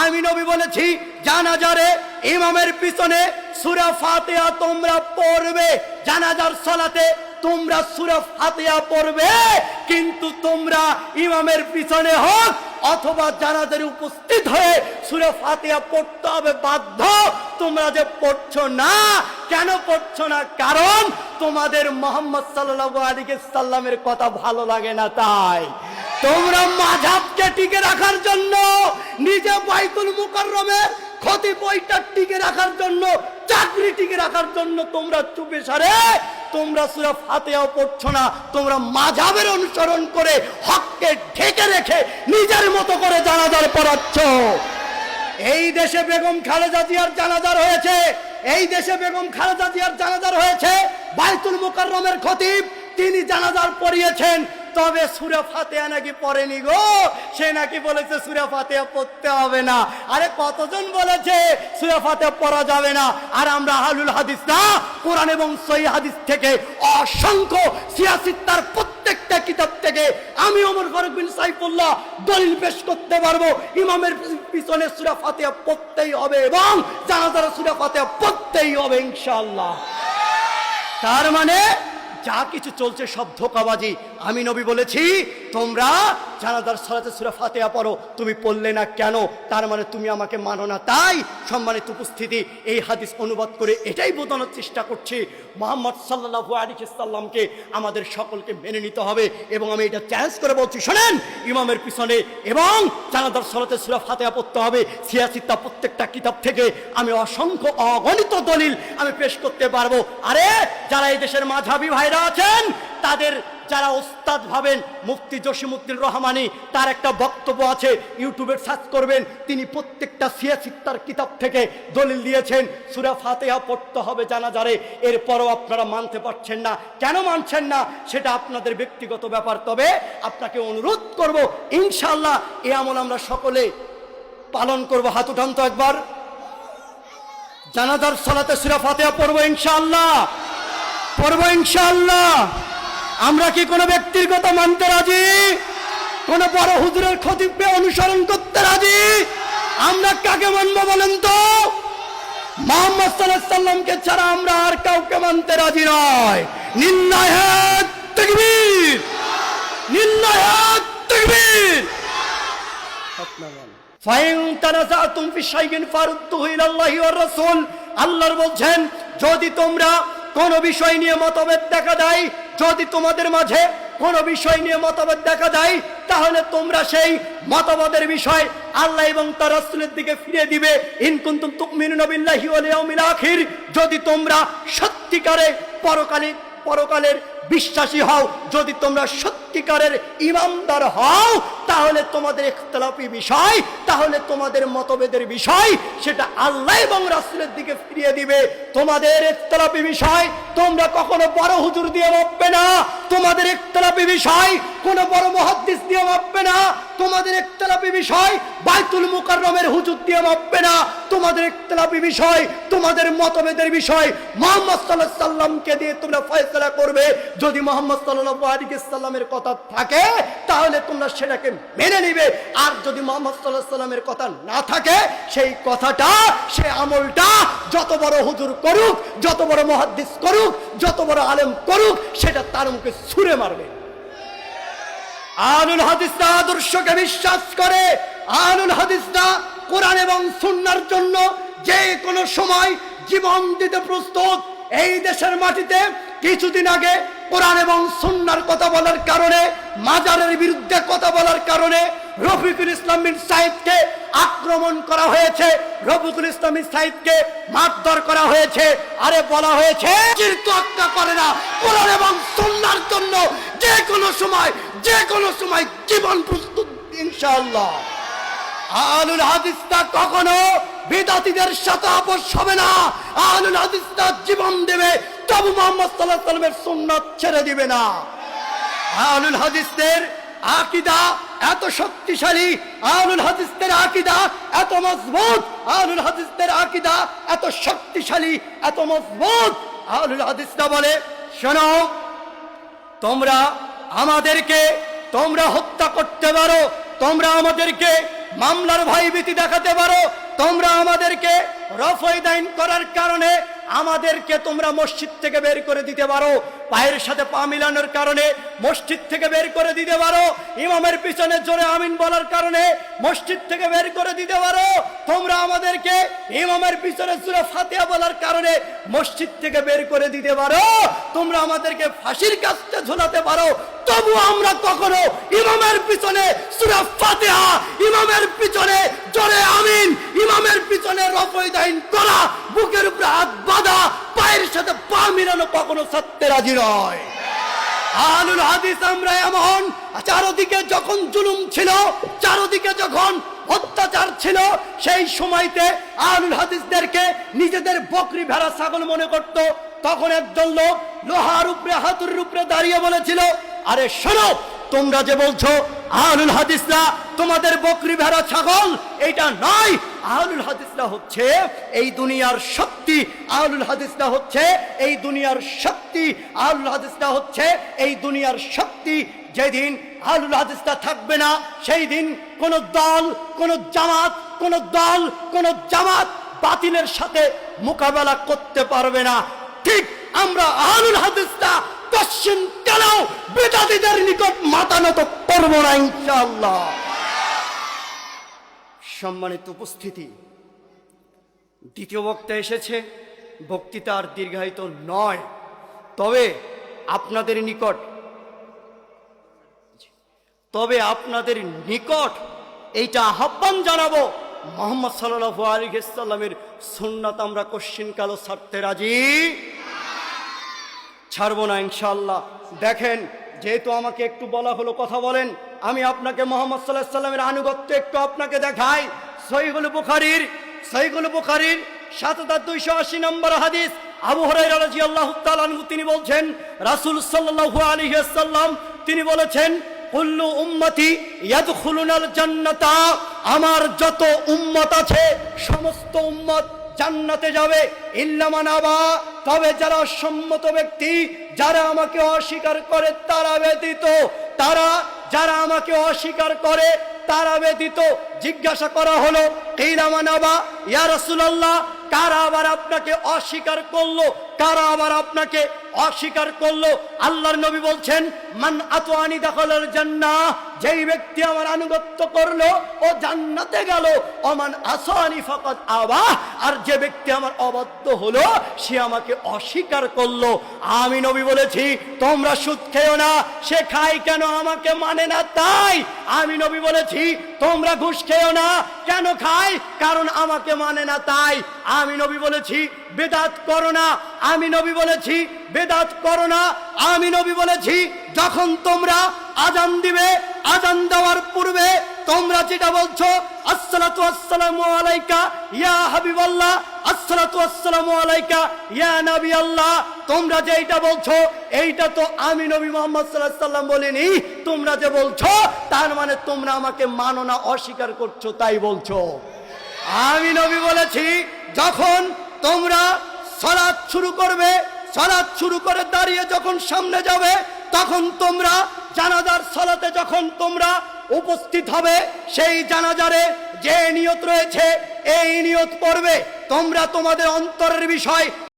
আমি নবী বলেছি জানাজারে ইমামের পিছনে সূরা ফাতিহা তোমরা পড়বে, জানাজার সালাতে তোমরা সূরা ফাতিহা পড়বে, কিন্তু তোমরা ইমামের পিছনে হোক অথবা জানাজারে উপস্থিত হয়ে সূরা ফাতিহা পড়তে হবে বাধ্য। তোমরা যে পড়ছো না, কেন পড়ছো না? কারণ তোমাদের মুহাম্মদ সাল্লাল্লাহু আলাইহি সাল্লামের কথা ভালো লাগে না, তাই তোমরা মাযহাবকে টিকে রাখার জন্য, নিজে বাইতুল মুকাররমের খতিব ওইটা টিকে রাখার জন্য, চাকরি টিকে রাখার জন্য তোমরা চুপে সারে তোমরা সূরা ফাতিহা পড়ছো না। তোমরা মাযহাবের অনুসরণ করে হককে ঢেকে রেখে নিজের মতো করে জানাজার পড়াচ্ছ। এই দেশে বেগম খালেদা জিয়ার জানাজার হয়েছে, এই দেশে বেগম খালেদা জিয়ার জানাজার হয়েছে। বাইতুল মুকাররমের খতিব তিনি জানাজার পড়িয়েছেন, তবে সূরা ফাতিহা নাকি পড়েনি গো। সে নাকি বলেছে সূরা ফাতিহা পড়তে হবে না। আরে কতজন বলেছে সূরা ফাতিহা পড়া যাবে না? আর আমরা আহলুল হাদিস না, কোরআন এবং সহিহ হাদিস থেকে অসংখ্য সিয়াসিত্তার প্রত্যেকটা কিতাব থেকে আমি ওমর ফারুক বিন সাইফুল্লাহ দলিল পেশ করতে পারবো ইমামের পিছনে সূরা ফাতিহা পড়তেই হবে এবং জানাজার সূরা ফাতিহা পড়তেই হবে ইনশাআল্লাহ। তার মানে যা কিছু চলছে সব ধোঁকাবাজি। আমি নবী বলেছি তোমরা জানাজার সালাতে সূরা ফাতিহা পড়ো, তুমি পড়লে না কেন? তার মানে তুমি আমাকে মানো না। তাই সম্মানিত উপস্থিতি, এই হাদিস অনুবাদ করে এটাই বোঝানোর চেষ্টা করছি মুহাম্মদ সাল্লাল্লাহু আলাইহি সাল্লামকে আমাদের সকলকে মেনে নিতে হবে। এবং আমি এটা চ্যালেঞ্জ করে বলছি, শোনেন, ইমামের পিছনে এবং জানাজার সালাতে সূরা ফাতিহা পড়তে হবে। সিয়াসিত্তা প্রত্যেকটা কিতাব থেকে আমি অসংখ্য অগণিত দলিল আমি পেশ করতে পারবো। আরে যারা এই দেশের মাযহাবী ভাইরা আছেন, তাদের যারা ওস্তাদ ভাবেন, মুফতি জসিমউদ্দিন রহমানী, তার একটা বক্তব্য আছে, ইউটিউবে সার্চ করবেন, তিনি প্রত্যেকটা সিয়াসিত্তার কিতাব থেকে দলিল দিয়েছেন সূরা ফাতিহা পড়তে হবে জানাজারে। এরপরও আপনারা মানতে পারছেন না, কেন মানছেন না সেটা আপনাদের ব্যক্তিগত ব্যাপার। তবে আপনাকে অনুরোধ করব, ইনশাআল্লাহ এই আমল আমরা সকলে পালন করব। হাত উঠান তো একবার। জানাজার সালাতে সূরা ফাতিহা পড়বো ইনশাআল্লাহ, পড়বো ইনশাআল্লাহ। আমরা কি কোনো ব্যক্তির কথা মানতে রাজি? কোন বড় হুজুরের খতিবকে অনুসরণ করতে রাজি? আমরা কাকে মানবো বলেন তো? মুহাম্মদ সাল্লাল্লাহু আলাইহি সাল্লামকে ছাড়া আমরা আর কাউকে মানতে রাজি নয়। লিল্লাহি তাকবীর, লিল্লাহি তাকবীর। ফাইন তানাযাতুম ফি শাইইন ফারুদ্দুহু ইলাল্লাহি ওয়ার রাসূল। আল্লাহ বলছেন, যদি তোমরা কোন বিষয় নিয়ে মতভেদ দেখা দেয়, যদি তোমাদের মাঝে কোন বিষয় নিয়ে মতভেদ দেখা দেয়, তাহলে তোমরা সেই মতভেদের বিষয় আল্লাহ এবং তার রাসূলের দিকে ফিরিয়ে দিবে। ইন কুনতুম তুমিনুনা বিল্লাহি ওয়াল ইয়াউমিল আখির, যদি তোমরা সত্যিকারে পরকালের বিশ্বাসী হও, যদি তোমরা সত্যিকারের ঈমানদার হও, তাহলে তোমাদের ইখতিলাফি বিষয়, তাহলে তোমাদের মতভেদের বিষয় সেটা আল্লাহ এবং রাসূলের দিকে ফিরিয়ে দিবে। তোমাদের ইখতিলাফি বিষয় তোমরা কখনো বড় হুজুর দিয়ে মাপবে না, তোমাদের ইখতিলাফি বিষয় কোন বড় মুহাদ্দিস দিয়ে মাপবে না, তোমাদের ইখতিলাফি বিষয় বাইতুল মুকাররমের হুজুর দিয়ে মাপবে না, তোমাদের ইখতিলাফি বিষয়, তোমাদের মতভেদের বিষয় মুহাম্মদ সাল্লাল্লাহু আলাইহি সাল্লামকে দিয়ে তোমরা ফয়সালা করবে। যদি মুহাম্মদ সাল্লাল্লাহু আলাইহি সাল্লামের কথা থাকে তাহলে তোমরা সেটাকে মেনে নিবে, আর যদি মুহাম্মদ সাল্লাল্লাহু আলাইহি সাল্লামের কথা না থাকে, সেই কথাটা, সেই আমলটা যত বড় হুজুর করুক, যত বড় মুহাদ্দিস করুক, যত বড় আলেম করুক, সেটা তার মুখে ছুঁড়ে মারবে। আহলুল হাদিসরা আদর্শকে বিশ্বাস করে, আহলুল হাদিসরা কোরআন এবং সুন্নাহর জন্য যে কোনো সময় জীবন দিতে প্রস্তুত। এই দেশের মাটিতে কিছুদিন আগে কোরআন এবং সুন্নাহর কথা বলার কারণে, মাজারের বিরুদ্ধে কথা বলার কারণে রফিকুল ইসলাম বিন সাইদকে আক্রমণ করা হয়েছে, রফিকুল ইসলাম বিন সাইদকে মারধর করা হয়েছে। আরে বলা হয়েছে চিরতোয়াক্কা করে না, কোরআন এবং সুন্নাহর জন্য যে কোনো সময় জীবন প্রস্তুত ইনশাআল্লাহ। আহলুল হাদিসরা কখনো বিদআতীদের সাথে আপোষ হবে না, আহলুল হাদিসরা জীবন দেবে, তবু মুহাম্মদ সাল্লাল্লাহু আলাইহি সাল্লামের সুন্নাত ছেড়ে দিবে না। আহলুল হাদিসদের আকীদা এত শক্তিশালী, আহলুল হাদিসদের আকীদা এত মজবুত, আহলুল হাদিসদের আকীদা এত শক্তিশালী, এত মজবুত। আহলুল হাদিসরা বলে, শোনো, তোমরা আমাদেরকে তোমরা হত্যা করতে পারো, তোমরা আমাদেরকে মামলার ভয়ভীতি দেখাতে পারো, তোমরা আমাদেরকে রফায়ে দাইন করার কারণে আমাদেরকে তোমরা মসজিদ থেকে বের করে দিতে পারো, পায়ের সাথে পা মিলানোর কারণে মসজিদ থেকে বের করে দিতে পারো, ইমামের পিছনে জোরে আমিন বলার কারণে মসজিদ থেকে বের করে দিতে পারো, তোমরা আমাদেরকে ইমামের পিছনে সূরা ফাতিহা বলার কারণে মসজিদ থেকে বের করে দিতে পারো, তোমরা আমাদেরকে ফাঁসির কাস্তে ঝোলাতে পারো, তবু আমরা কখনো ইমামের পিছনে সূরা ফাতিহা, ইমামের পিছনে জোরে আমিন, ইমামের পিছনে রফায়ে দাইন করা, বুকের উপরে হাত বাঁধা, পায়ের সাথে পা মিলানো কখনো ছাড়তে রাজি নয়। আহলুল হাদিস আমরা এমন, চারদিকে যখন জুলুম ছিল, চারদিকে যখন অত্যাচার ছিল, সেই সময়তে আহলুল হাদিসদেরকে নিজেদের বকরি ভেড়া ছাগল মনে করত। তখন একজন লোক লোহার উপরে হাতুড়ির উপরে দাঁড়িয়ে বলেছিল, আরে শোনো, তোমরা যে বলছো আহলুল হাদিসরা তোমাদের বকরি ভেড়া ছাগল, এটা নয়, আহলুল হাদিসরা হচ্ছে এই দুনিয়ার শক্তি, আহলুল হাদিসরা হচ্ছে এই দুনিয়ার শক্তি, আহলুল হাদিসরা হচ্ছে এই দুনিয়ার শক্তি। যেদিন আহলুল হাদিসরা থাকবে না, সেই দিন কোন দল, কোন জামাত, কোন দল, কোন জামাত বাতিলের সাথে মোকাবেলা করতে পারবে না। ঠিক আমরা আহলুল হাদিসরা কোশ্চেন কেন বেদাতীদের নিকট মাথা নত করব না ইনশাআল্লাহ। সম্মানিত উপস্থিতি, দ্বিতীয় বক্তা এসেছে, বক্তৃতা আর দীর্ঘায়িত নয়, তবে আপনাদের নিকট এইটা আহ্বান জানাবো, মুহাম্মদ সাল্লাল্লাহু আলাইহি ওয়াসাল্লামের সুন্নাত আমরা কোশ্চেন কালো ছাড়তে রাজি, ছাড়বো না ইনশাআল্লাহ। দেখেন, যেহেতু আমাকে একটু বলা হলো কথা বলেন, আমি আপনাকে মুহাম্মদ সাল্লাল্লাহু আলাইহি ওয়াসাল্লামের আনুগত্য একটু আপনাকে দেখাই। সহিহুল বুখারীর ৭২৮০ নম্বর হাদিস, আবু হুরায়রা রাদিয়াল্লাহু তাআলা আনহু তিনি বলছেন, রাসূল সাল্লাল্লাহু আলাইহি ওয়াসাল্লাম তিনি বলেছেন, কুল্লু উম্মতি ইয়াদখুলুনাল জান্নাতা, আমার যত উম্মত আছে সমস্ত উম্মত জান্নাতে যাবে, ইল্লা মান আবা, তবে যারা সম্মত ব্যক্তি, যারা আমাকে অস্বীকার করে তারা ব্যতীত, যারা আমাকে অস্বীকার করে তারা ব্যতীত। জিজ্ঞাসা করা হলো, কিলা মান আবা ইয়া রাসূলুল্লাহ, কারা আবার আপনাকে অস্বীকার করলো, কারা আবার আপনাকে অস্বীকার করলো? আল্লাহর নবী বলছেন, মান আতওয়ানি দাখালাল জান্নাহ, যেই ব্যক্তি আমার আনুগত্য করলো ও জান্নাতে গেল, ওমান আসানি ফাকাদ আবা, আর যে ব্যক্তি আমার অবাধ্য হলো সে আমাকে অস্বীকার করলো। আমি নবী বলেছি, তোমরা সুদ খেও না, সে খায় কেন, আমাকে মানে না তাই। আমি নবী বলেছি, তোমরা ঘুষ খেও না, কেন খায়, কারণ আমাকে মানে না তাই। আমি নবী বলেছি, বেদাত করো না, আমি নবী বলেছি বেদাত করো না। আমি নবী বলেছি, যখন তোমরা আযান দিবে, আযান দেওয়ার পূর্বে তোমরা যেটা বলছো, আসসালাতু ওয়াসসালামু আলাইকা ইয়া হাবিবাল্লাহ, আসসালাতু ওয়াসসালামু আলাইকা ইয়া নবী আল্লাহ, তোমরা যেটা বলছো এইটা তো আমি নবী মুহাম্মদ সাল্লাল্লাহু আলাইহি ওয়াসাল্লাম বলিনি। তোমরা যে বলছো তার মানে তোমরা আমাকে মানো না, অস্বীকার করছো, তাই বলছো। আমি নবী বলেছি, যখন তোমরা সালাত শুরু করবে, সালাত শুরু করে দাঁড়িয়ে যখন সামনে যাবে, তখন তোমরা জানাজার সালাতে যখন তোমরা উপস্থিত হবে, সেই জানাজারে যে নিয়ত রয়েছে এই নিয়ত পড়বে। তোমরা তোমাদের অন্তরের বিষয়